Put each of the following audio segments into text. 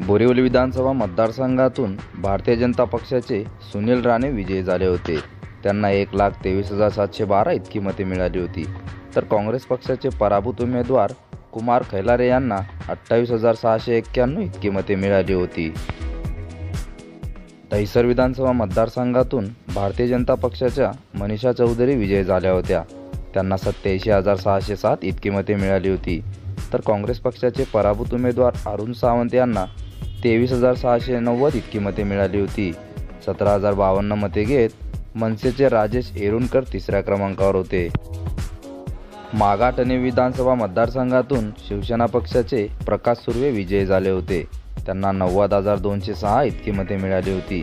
बोरिवली विधानसभा मतदारसंघातून भारतीय जनता पक्षाचे सुनील राणे विजयी झाले होते. त्यांना 1,23,712 इतकी मते मिळाली होती. तर काँग्रेस पक्षाचे पराभूत उमेदवार कुमार खैलारे यांना 28,691 इतकी मते मिळाली होती. दहिसर विधानसभा मतदारसंघातून भारतीय जनता पक्षाच्या मनीषा चौधरी विजयी झाल्या होत्या. त्यांना 87,607 इतकी मते मिळाली होती. तर काँग्रेस पक्षाचे पराभूत उमेदवार अरुण सावंत यांना 23,690 इतकी मते मिळाली होती. 17,052 मते घेत मनसेचे राजेश येरुणकर तिसऱ्या क्रमांकावर होते. मागाटणे विधानसभा मतदारसंघातून शिवसेना पक्षाचे प्रकाश सुर्वे विजयी झाले होते. त्यांना 90,206 इतकी मते मिळाली होती.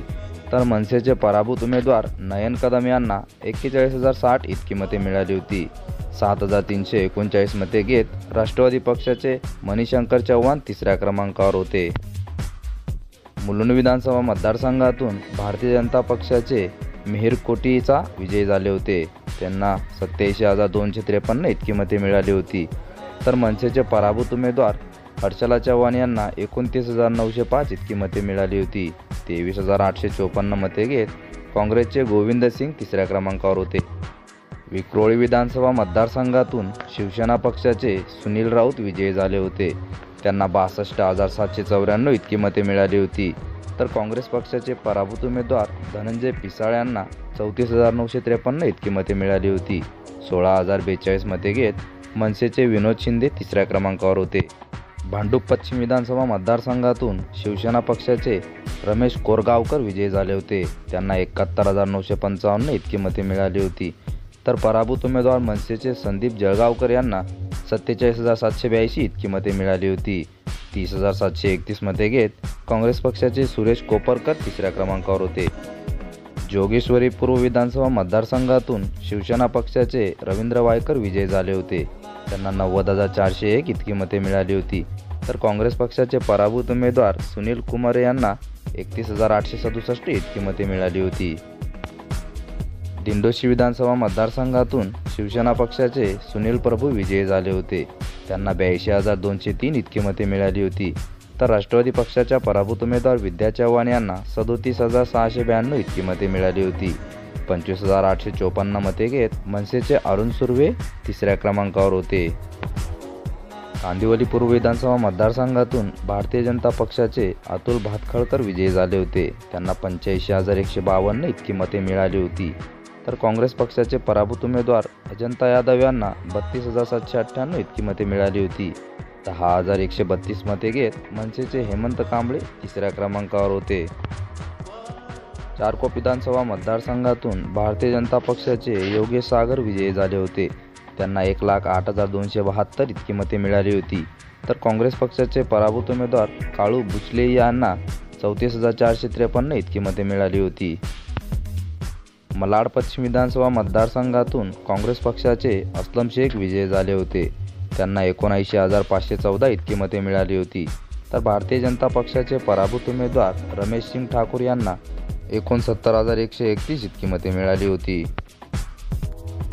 तर मनसेचे पराभूत उमेदवार नयन कदम यांना 41,060 इतकी मते मिळाली होती. 7,339 मते घेत राष्ट्रवादी पक्षाचे मणिशंकर चव्हाण तिसऱ्या क्रमांकावर होते. मुलुंड विधानसभा मतदारसंघातून भारतीय जनता पक्षाचे मिहिर कोटीचा विजयी झाले होते. त्यांना 87,253 इतकी मते मिळाली होती. तर मनसेचे पराभूत उमेदवार हर्षला चव्हाण यांना 29,905 इतकी मते मिळाली होती. 23,854 मते घेत काँग्रेसचे गोविंद सिंग तिसऱ्या क्रमांकावर होते. विक्रोळी विधानसभा मतदारसंघातून शिवसेना पक्षाचे सुनील राऊत विजयी झाले होते. त्यांना 62,794 इतकी मते मिळाली होती. तर काँग्रेस पक्षाचे पराभूत उमेदवार धनंजय पिसाळ यांना 34,953 इतकी मते मिळाली होती. 16,042 मते घेत मनसेचे विनोद शिंदे तिसऱ्या क्रमांकावर होते. भांडूप पश्चिम विधानसभा मतदारसंघातून शिवसेना पक्षाचे रमेश कोरगावकर विजयी झाले होते. त्यांना 71,955 इतकी मते मिळाली होती. तर पराभूत उमेदवार मनसेचे संदीप जळगावकर यांना 47,782 इतकी मते मिळाली होती. 30,731 मते घेत काँग्रेस पक्षाचे सुरेश कोपरकर तिसऱ्या क्रमांकावर होते. जोगेश्वरी पूर्व विधानसभा मतदारसंघातून शिवसेना पक्षाचे रवींद्र वायकर विजयी झाले होते. त्यांना 90,401 इतकी मते मिळाली होती. तर काँग्रेस पक्षाचे पराभूत उमेदवार सुनील कुमार यांना 31,867 इतकी मते मिळाली होती. दिंडोशी विधानसभा मतदारसंघातून शिवसेना पक्षाचे सुनील प्रभू विजयी झाले होते. त्यांना 82,203 इतकी मते मिळाली होती. तर राष्ट्रवादी पक्षाच्या पराभूत उमेदवार विद्या चव्हाण यांना 37,692 इतकी मते मिळाली होती. 25,854 मते घेत मनसेचे अरुण सुर्वे तिसऱ्या क्रमांकावर होते. कांदिवली पूर्व विधानसभा मतदारसंघातून भारतीय जनता पक्षाचे अतुल भातखळकर विजयी झाले होते. त्यांना 85,152 इतकी मते मिळाली होती. तर काँग्रेस पक्षाचे पराभूत उमेदवार अजंता यादव यांना 32,798 इतकी मते मिळाली होती. 10,132 मते घेत मनसेचे हेमंत कांबळे तिसऱ्या क्रमांकावर होते. चारकोप विधानसभा मतदारसंघातून भारतीय जनता पक्षाचे योगेश सागर विजयी झाले होते. त्यांना 1,08,272 इतकी मते मिळाली होती. तर काँग्रेस पक्षाचे पराभूत उमेदवार काळू बुचले यांना 34,453 इतकी मते मिळाली होती. मलाड पश्चिम विधानसभा मतदारसंघातून काँग्रेस पक्षाचे अस्लम शेख विजयी झाले होते. त्यांना 79,514 इतकी मते मिळाली होती. तर भारतीय जनता पक्षाचे पराभूत उमेदवार रमेश सिंग ठाकूर यांना 69,131 इतकी मते मिळाली होती.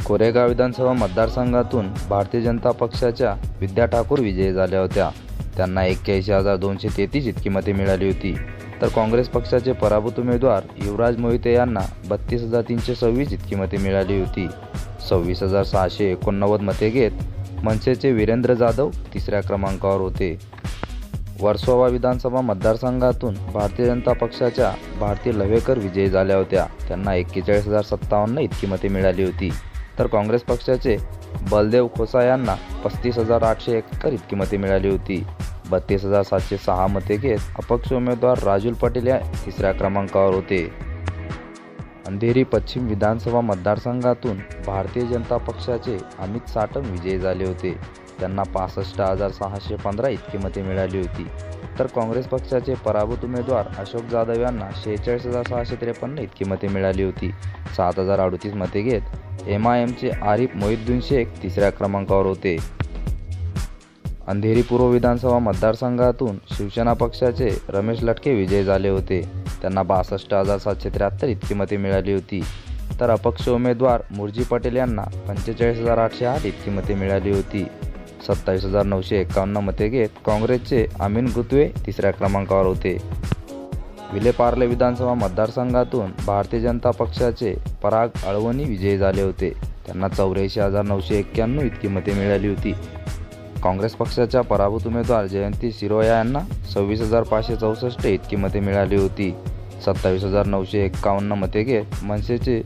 कोरेगाव विधानसभा मतदारसंघातून भारतीय जनता पक्षाच्या विद्या ठाकूर विजयी झाल्या होत्या. त्यांना 81,233 इतकी मते मिळाली होती. तर काँग्रेस पक्षाचे पराभूत उमेदवार युवराज मोहिते यांना 32,326 इतकी मते मिळाली होती. 26,689 मते घेत मनसेचे वीरेंद्र जाधव तिसऱ्या क्रमांकावर होते. वर्सोवा विधानसभा मतदारसंघातून भारतीय जनता पक्षाच्या भारती लव्हेकर विजयी झाल्या होत्या. त्यांना 41,057 इतकी मते मिळाली होती. तर काँग्रेस पक्षाचे बलदेव खोसा यांना 35,871 इतकी मते मिळाली होती. 32,706 मते घेत अपक्ष उमेदवार राजुल पटेल या तिसऱ्या क्रमांकावर होते. अंधेरी पश्चिम विधानसभा मतदारसंघातून भारतीय जनता पक्षाचे अमित साटम विजयी झाले होते. त्यांना 65,615 इतकी मते मिळाली होती. तर काँग्रेस पक्षाचे पराभूत उमेदवार अशोक जाधव यांना 46,653 इतकी मते मिळाली होती. 7,038 मते घेत MIMचे आरिफ मोहिद्दीन शेख तिसऱ्या क्रमांकावर होते. अंधेरी पूर्व विधानसभा मतदारसंघातून शिवसेना पक्षाचे रमेश लटके विजयी झाले होते. त्यांना 62,773 इतकी मते मिळाली होती. तर अपक्ष उमेदवार मुरजी पटेल यांना 45,808 इतकी मते मिळाली होती. 27,951 मते घेत काँग्रेसचे अमीन गुत्वे तिसऱ्या क्रमांकावर होते. विलेपार्ले विधानसभा मतदारसंघातून भारतीय जनता पक्षाचे पराग अळवणी विजयी झाले होते. त्यांना 84,991 इतकी मते मिळाली होती. काँग्रेस पक्षाच्या पराभूत उमेदवार जयंती सिरोया यांना 26,564 इतकी मते मिळाली होती. 27,951 मते घेत मनसेचे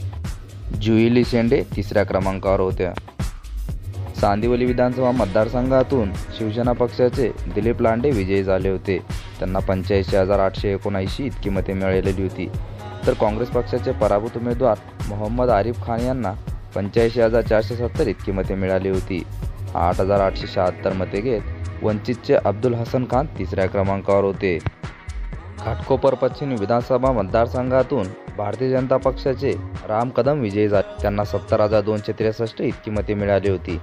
जुईली शेंडे तिसऱ्या क्रमांकावर होत्या. चांदिवली विधानसभा मतदारसंघातून शिवसेना पक्षाचे दिलीप लांडे विजयी झाले होते. त्यांना 85,879 इतकी मते मिळालेली होती. तर काँग्रेस पक्षाचे पराभूत उमेदवार मोहम्मद आरिफ खान यांना 85,470 इतकी मते मिळाली होती. 8,876 मते घेत वंचितचे अब्दुल हसन खान तिसऱ्या क्रमांकावर होते. घाटकोपर पश्चिम विधानसभा मतदारसंघातून भारतीय जनता पक्षाचे राम कदम विजयी झाले. त्यांना 70,263 इतकी मते मिळाली होती.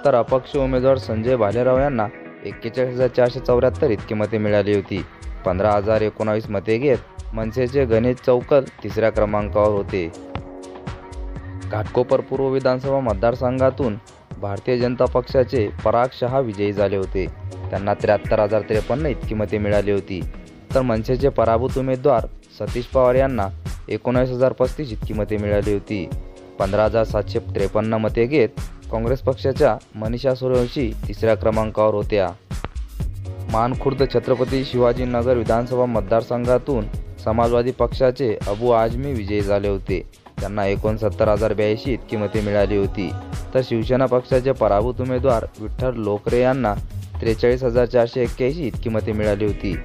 तर अपक्ष उमेदवार संजय भालेराव यांना 41,474 इतकी मते मिळाली होती. 15,019 मते घेत मनसेचे गणेश चौकल तिसऱ्या क्रमांकावर होते. घाटकोपर पूर्व विधानसभा मतदारसंघातून भारतीय जनता पक्षाचे पराग शहा विजयी झाले होते. त्यांना 73,053 इतकी मते मिळाली होती. तर मनसेचे पराभूत उमेदवार सतीश पवार यांना 19,035 इतकी मते मिळाली होती. 15,753 मते घेत काँग्रेस पक्षाच्या मनीषा सूर्यवंशी तिसऱ्या क्रमांकावर होत्या. मानखुर्द छत्रपती शिवाजीनगर विधानसभा मतदारसंघातून समाजवादी पक्षाचे अबू आझमी विजयी झाले होते. त्यांना 69,082 इतकी मते मिळाली होती. तर शिवसेना पक्षाचे पराभूत उमेदवार विठ्ठल लोकरे यांना 43,481 इतकी मते मिळाली होती.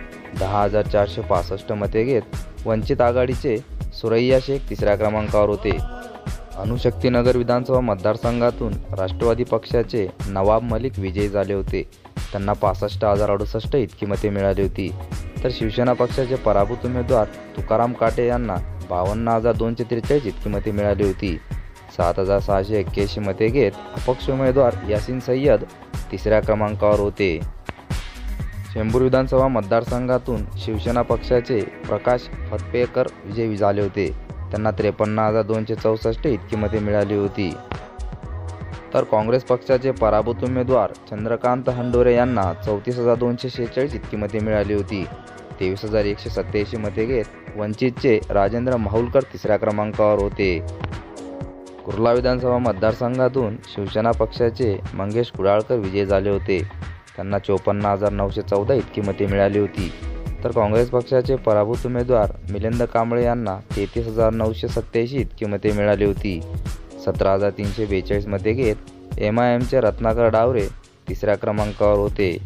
10,465 मते घेत वंचित आघाडीचे सुरैया शेख तिसऱ्या क्रमांकावर होते. अणुशक्तीनगर विधानसभा मतदारसंघातून राष्ट्रवादी पक्षाचे नवाब मलिक विजयी झाले होते. त्यांना 65,068 इतकी मते मिळाली होती. तर शिवसेना पक्षाचे पराभूत उमेदवार तुकाराम काटे यांना 52,243 इतकी मते मिळाली होती. 7,681 मते घेत अपक्ष उमेदवार यासिन सय्यद तिसऱ्या क्रमांकावर होते. चेंबूर विधानसभा मतदारसंघातून शिवसेना पक्षाचे प्रकाश फतपेकर विजयी झाले होते. त्यांना 53,264 इतकी मते मिळाली होती. तर काँग्रेस पक्षाचे पराभूत उमेदवार चंद्रकांत हंडोरे यांना 34,246 इतकी मते मिळाली होती. 23,187 मते घेत वंचितचे राजेंद्र माहुलकर तिसऱ्या क्रमांकावर होते. कुर्ला विधानसभा मतदारसंघातून शिवसेना पक्षाचे मंगेश कुडाळकर विजयी झाले होते. त्यांना 54,914 इतकी मते मिळाली होती. तर काँग्रेस पक्षाचे पराभूत उमेदवार मिलिंद कांबळे यांना 33,987 इतकी मते मिळाली होती. 17,342 मते घेत MIMचे रत्नाकर डावरे तिसऱ्या क्रमांकावर होते.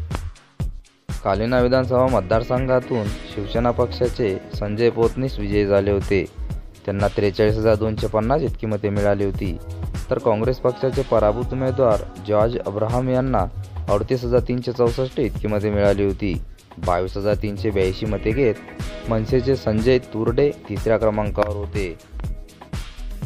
कालिना विधानसभा मतदारसंघातून शिवसेना पक्षाचे संजय पोतनीस विजयी झाले होते. त्यांना 43,250 इतकी मते मिळाली होती. तर काँग्रेस पक्षाचे पराभूत उमेदवार जॉर्ज अब्राहम यांना 38,364 इतकी मते मिळाली होती. 22,382 मते घेत मनसेचे संजय तुरडे तिसऱ्या क्रमांकावर होते.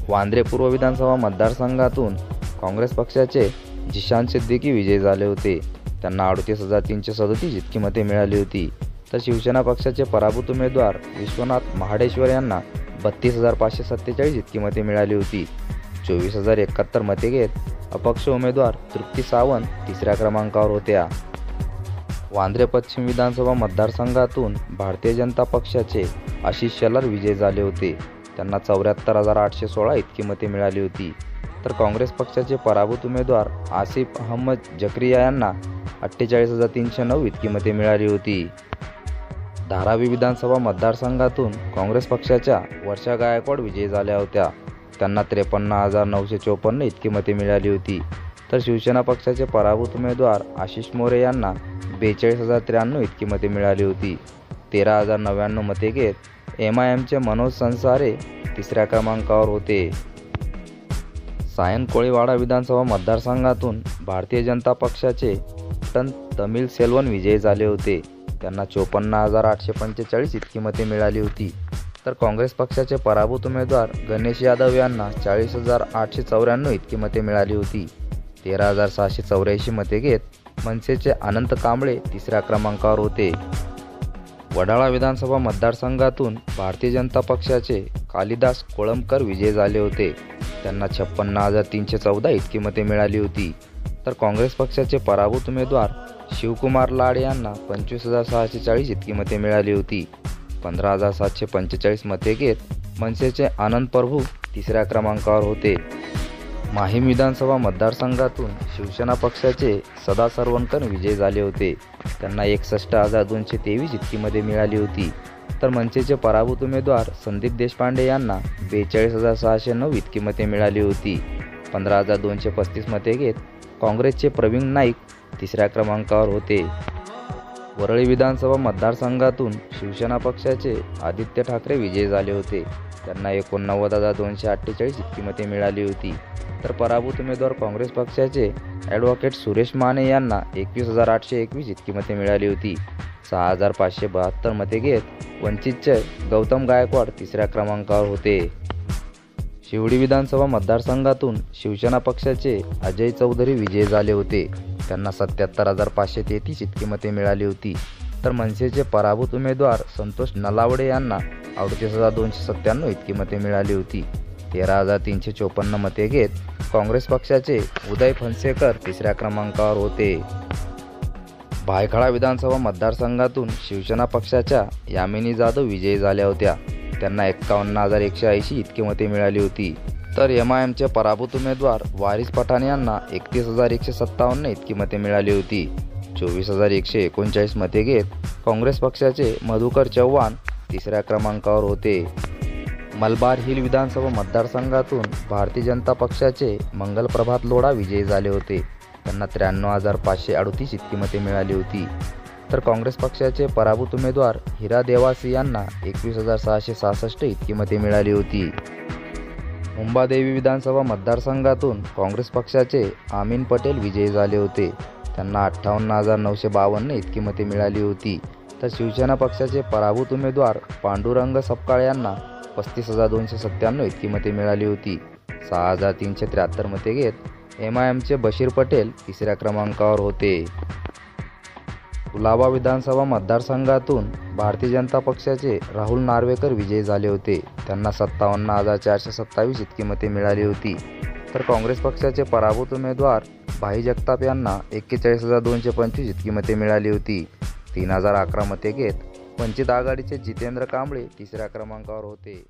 वांद्रे पूर्व विधानसभा मतदारसंघातून काँग्रेस पक्षाचे जिशान सिद्दीकी विजयी झाले होते. त्यांना 38,337 इतकी मते मिळाली होती. तर शिवसेना पक्षाचे पराभूत उमेदवार विश्वनाथ महाडेश्वर यांना 32,547 इतकी मते मिळाली होती. 24,071 मते घेत अपक्ष उमेदवार तृप्ती सावंत तिसऱ्या क्रमांकावर होत्या. वांद्रे पश्चिम विधानसभा मतदारसंघातून भारतीय जनता पक्षाचे आशिष शेलार विजयी झाले होते. त्यांना 74,816 इतकी मते मिळाली होती. तर काँग्रेस पक्षाचे पराभूत उमेदवार आसिफ अहमद जक्रिया यांना 48,309 इतकी मते मिळाली होती. धारावी विधानसभा मतदारसंघातून काँग्रेस पक्षाच्या वर्षा गायकवाड विजयी झाल्या होत्या. त्यांना 53,954 इतकी मते मिळाली होती. तर शिवसेना पक्षाचे पराभूत उमेदवार आशिष मोरे यांना 42,093 इतकी मते मिळाली होती. 13,099 मते घेत MIMचे मनोज संसारे तिसऱ्या क्रमांकावर होते. सायन कोळीवाडा विधानसभा मतदारसंघातून भारतीय जनता पक्षाचे तमिल सेल्वन विजयी झाले होते. त्यांना 54,845 इतकी मते मिळाली होती. तर काँग्रेस पक्षाचे पराभूत उमेदवार गणेश यादव यांना 40,894 इतकी मते मिळाली होती. 13,684 मते घेत मनसेचे अनंत कांबळे तिसऱ्या क्रमांकावर होते. वडाळा विधानसभा मतदारसंघातून भारतीय जनता पक्षाचे कालिदास कोळंबकर विजयी झाले होते. त्यांना 56,314 इतकी मते मिळाली होती. तर काँग्रेस पक्षाचे पराभूत उमेदवार शिवकुमार लाड यांना 25,640 इतकी मते मिळाली होती. 15,745 मते घेत मनसेचे आनंद प्रभू तिसऱ्या क्रमांकावर होते. माहीम विधानसभा मतदारसंघातून शिवसेना पक्षाचे सदा सरवणकर विजयी झाले होते. त्यांना 61,223 इतकी मते मिळाली होती. तर मनसेचे पराभूत उमेदवार संदीप देशपांडे यांना 42,609 इतकी मते मिळाली होती. 15,235 मते घेत काँग्रेसचे प्रवीण नाईक तिसऱ्या क्रमांकावर होते. वरळी विधानसभा मतदारसंघातून शिवसेना पक्षाचे आदित्य ठाकरे विजयी झाले होते. त्यांना 89,248 इतकी मते मिळाली होती. तर पराभूत उमेदवार काँग्रेस पक्षाचे ॲडव्होकेट सुरेश माने यांना 21,821 इतकी मते मिळाली होती. 6,572 मते घेत वंचितचे गौतम गायकवाड तिसऱ्या क्रमांकावर होते. शिवडी विधानसभा मतदारसंघातून शिवसेना पक्षाचे अजय चौधरी विजयी झाले होते. त्यांना 77,533 इतकी मते मिळाली होती. तर मनसेचे पराभूत उमेदवार संतोष नलावडे यांना 38,297 इतकी मते मिळाली होती. 13,354 मते घेत काँग्रेस पक्षाचे उदय फणसेकर तिसऱ्या क्रमांकावर होते. भायखळा विधानसभा मतदारसंघातून शिवसेना पक्षाच्या यामिनी जाधव विजयी झाल्या होत्या. त्यांना 51,180 इतकी मते मिळाली होती. तर MIMचे पराभूत उमेदवार वारिस पठाण यांना 31,157 इतकी मते मिळाली होती. 24,139 मते घेत काँग्रेस पक्षाचे मधुकर चव्हाण तिसऱ्या क्रमांकावर होते. मलबार हिल विधानसभा मतदारसंघातून भारतीय जनता पक्षाचे मंगल प्रभात लोढा विजयी झाले होते. त्यांना 93,538 इतकी मते मिळाली होती. तर काँग्रेस पक्षाचे पराभूत उमेदवार हिरा देवासी यांना 21,666 इतकी मते मिळाली होती. मुंबादेवी विधानसभा मतदारसंघातून काँग्रेस पक्षाचे आमीन पटेल विजयी झाले होते. त्यांना 58,952 इतकी मते मिळाली होती. तर शिवसेना पक्षाचे पराभूत उमेदवार पांडुरंग सपकाळ यांना 35,297 इतकी मते मिळाली होती. 6,373 मते घेत MIMचे बशीर पटेल तिसऱ्या क्रमांकावर होते. कुलाबा विधानसभा मतदारसंघातून भारतीय जनता पक्षाचे राहुल नार्वेकर विजयी झाले होते. त्यांना 57,427 इतकी मते मिळाली होती. तर काँग्रेस पक्षाचे पराभूत उमेदवार भाई जगताप यांना 41,225 इतकी मते मिळाली होती. 3,011 मते घेत वंचित आघाडीचे जितेंद्र कांबळे तिसऱ्या क्रमांकावर होते.